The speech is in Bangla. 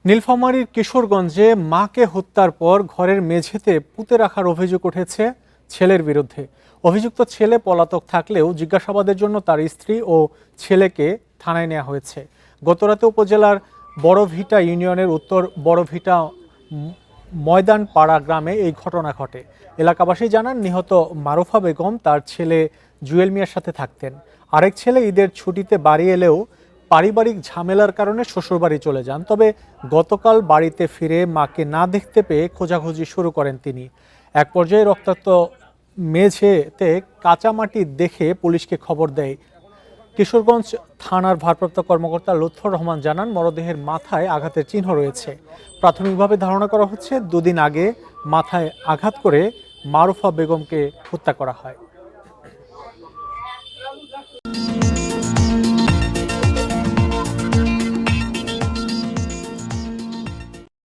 নীলফামারীর কিশোরগঞ্জে মাকে হত্যার পর ঘরের মেঝেতে পুঁতে রাখার অভিযোগ উঠেছে ছেলের বিরুদ্ধে। অভিযুক্ত ছেলে পলাতক থাকলেও জিজ্ঞাসাবাদের জন্য তার স্ত্রী ও ছেলেকে থানায় নেওয়া হয়েছে। গতরাতে উপজেলার বড়ভিটা ইউনিয়নের উত্তর বড়ভিটা ময়দানপাড়া গ্রামে এই ঘটনা ঘটে। এলাকাবাসী জানান, নিহত মারুফা বেগম তার ছেলে জুয়েল মিয়ার সাথে থাকতেন। আরেক ছেলে ঈদের ছুটিতে বাড়ি এলেও পারিবারিক ঝামেলার কারণে শ্বশুরবাড়ি চলে যান। তবে গতকাল বাড়িতে ফিরে মাকে না দেখতে পেয়ে খোঁজাখুঁজি শুরু করেন তিনি। এক পর্যায়ে রক্তাক্ত মেঝেতে কাঁচামাটি দেখে পুলিশকে খবর দেয়। কিশোরগঞ্জ থানার ভারপ্রাপ্ত কর্মকর্তা লুৎফর রহমান জানান, মরদেহের মাথায় আঘাতের চিহ্ন রয়েছে। প্রাথমিকভাবে ধারণা করা হচ্ছে দুদিন আগে মাথায় আঘাত করে মারুফা বেগমকে হত্যা করা হয়।